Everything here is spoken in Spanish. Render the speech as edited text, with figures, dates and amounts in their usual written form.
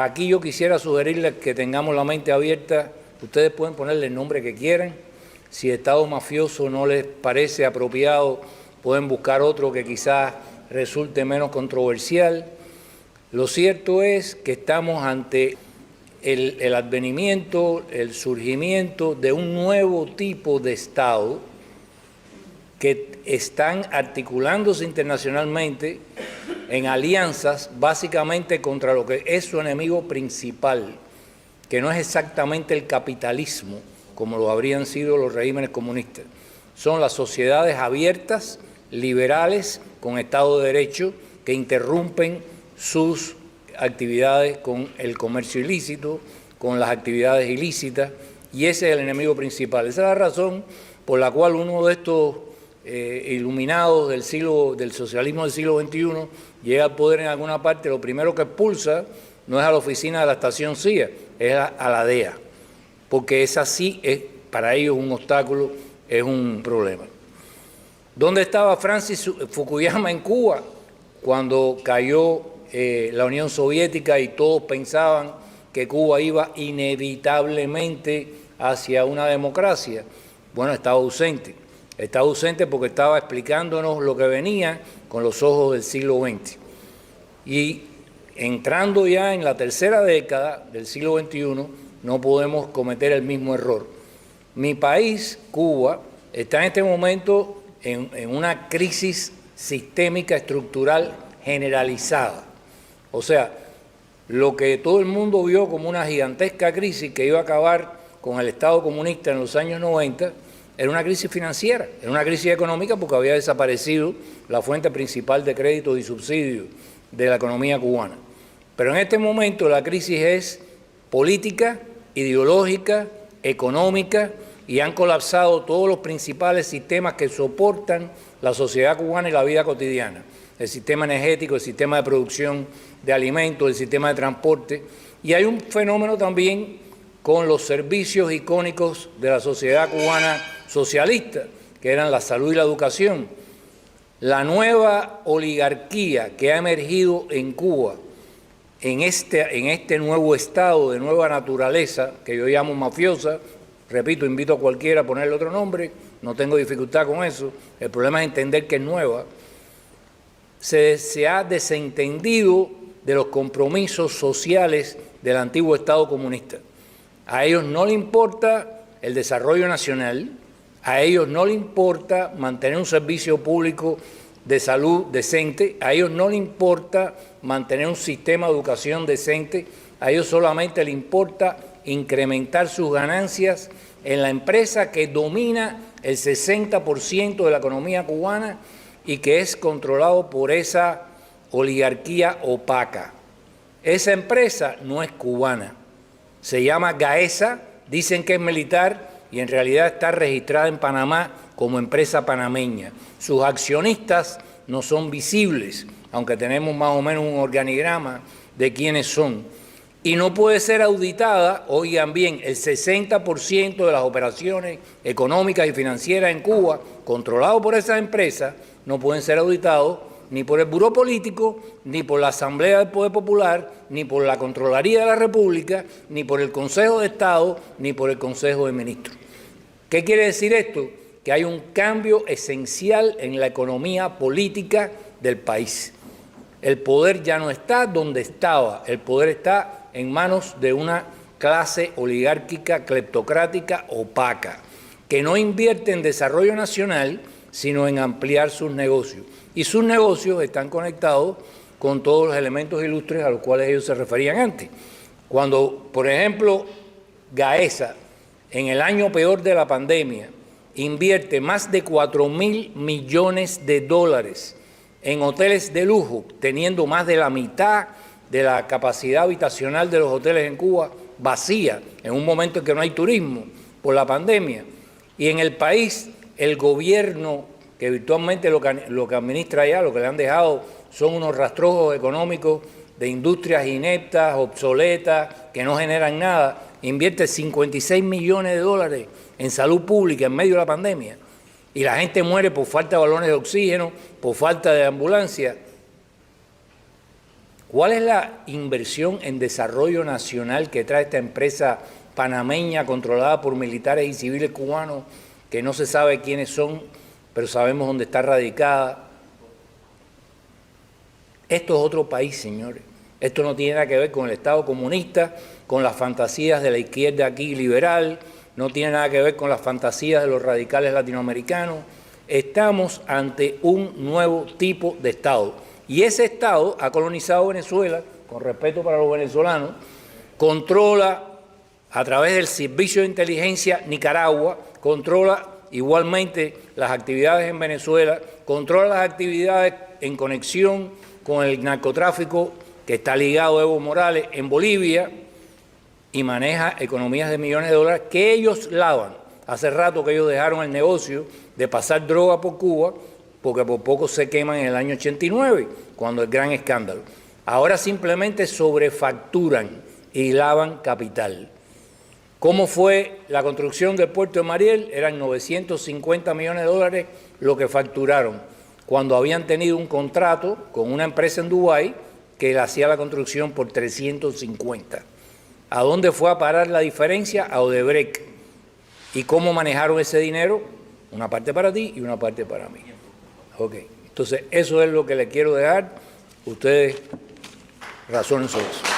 Aquí yo quisiera sugerirles que tengamos la mente abierta. Ustedes pueden ponerle el nombre que quieran. Si Estado mafioso no les parece apropiado, pueden buscar otro que quizás resulte menos controversial. Lo cierto es que estamos ante el advenimiento, el surgimiento de un nuevo tipo de Estado que están articulándose internacionalmente en alianzas básicamente contra lo que es su enemigo principal, que no es exactamente el capitalismo, como lo habrían sido los regímenes comunistas. Son las sociedades abiertas, liberales, con Estado de Derecho, que interrumpen sus actividades con el comercio ilícito, con las actividades ilícitas, y ese es el enemigo principal. Esa es la razón por la cual uno de estos iluminados del socialismo del siglo XXI llega al poder en alguna parte, lo primero que expulsa no es a la oficina de la estación CIA, es a la DEA, porque esa sí es para ellos un obstáculo, es un problema. ¿Dónde estaba Francis Fukuyama en Cuba cuando cayó la Unión Soviética y todos pensaban que Cuba iba inevitablemente hacia una democracia? Bueno, estaba ausente. Estaba ausente porque estaba explicándonos lo que venía con los ojos del siglo XX. Y entrando ya en la tercera década del siglo XXI, no podemos cometer el mismo error. Mi país, Cuba, está en este momento en una crisis sistémica estructural generalizada. O sea, lo que todo el mundo vio como una gigantesca crisis que iba a acabar con el Estado comunista en los años 90, era una crisis financiera, era una crisis económica porque había desaparecido la fuente principal de créditos y subsidios de la economía cubana. Pero en este momento la crisis es política, ideológica, económica, y han colapsado todos los principales sistemas que soportan la sociedad cubana y la vida cotidiana. El sistema energético, el sistema de producción de alimentos, el sistema de transporte. Y hay un fenómeno también con los servicios icónicos de la sociedad cubana socialista, que eran la salud y la educación. La nueva oligarquía que ha emergido en Cuba, en este nuevo estado de nueva naturaleza, que yo llamo mafiosa, repito, invito a cualquiera a ponerle otro nombre, no tengo dificultad con eso, el problema es entender que es nueva, se ha desentendido de los compromisos sociales del antiguo Estado comunista. A ellos no les importa el desarrollo nacional, a ellos no les importa mantener un servicio público de salud decente, a ellos no les importa mantener un sistema de educación decente, a ellos solamente les importa incrementar sus ganancias en la empresa que domina el 60% de la economía cubana y que es controlado por esa oligarquía opaca. Esa empresa no es cubana, se llama Gaesa, dicen que es militar y en realidad está registrada en Panamá como empresa panameña. Sus accionistas no son visibles, aunque tenemos más o menos un organigrama de quiénes son. Y no puede ser auditada, oigan bien, el 60% de las operaciones económicas y financieras en Cuba, controlado por esas empresas, no pueden ser auditados ni por el Buró Político, ni por la Asamblea del Poder Popular, ni por la Contraloría de la República, ni por el Consejo de Estado, ni por el Consejo de Ministros. ¿Qué quiere decir esto? Que hay un cambio esencial en la economía política del país. El poder ya no está donde estaba, el poder está en manos de una clase oligárquica, cleptocrática, opaca, que no invierte en desarrollo nacional, sino en ampliar sus negocios. Y sus negocios están conectados con todos los elementos ilustres a los cuales ellos se referían antes. Cuando, por ejemplo, Gaesa, en el año peor de la pandemia, invierte más de 4.000 millones de dólares en hoteles de lujo, teniendo más de la mitad de la capacidad habitacional de los hoteles en Cuba vacía, en un momento en que no hay turismo por la pandemia. Y en el país, el gobierno, que virtualmente lo que administra allá, lo que le han dejado son unos rastrojos económicos de industrias ineptas, obsoletas, que no generan nada, invierte 56 millones de dólares en salud pública en medio de la pandemia. Y la gente muere por falta de balones de oxígeno, por falta de ambulancia. ¿Cuál es la inversión en desarrollo nacional que trae esta empresa panameña controlada por militares y civiles cubanos que no se sabe quiénes son, pero sabemos dónde está radicada? Esto es otro país, señores. Esto no tiene nada que ver con el Estado comunista, con las fantasías de la izquierda aquí liberal, no tiene nada que ver con las fantasías de los radicales latinoamericanos. Estamos ante un nuevo tipo de Estado. Y ese Estado ha colonizado Venezuela, con respeto para los venezolanos, controla a través del Servicio de Inteligencia Nicaragua, controla igualmente las actividades en Venezuela, controla las actividades en conexión con el narcotráfico que está ligado a Evo Morales en Bolivia y maneja economías de millones de dólares que ellos lavan. Hace rato que ellos dejaron el negocio de pasar droga por Cuba porque por poco se queman en el año 89, cuando el gran escándalo. Ahora simplemente sobrefacturan y lavan capital. ¿Cómo fue la construcción del puerto de Mariel? Eran 950 millones de dólares lo que facturaron, cuando habían tenido un contrato con una empresa en Dubái que le hacía la construcción por 350. ¿A dónde fue a parar la diferencia? A Odebrecht. ¿Y cómo manejaron ese dinero? Una parte para ti y una parte para mí. Ok, entonces eso es lo que le quiero dejar. Ustedes razonen sobre eso.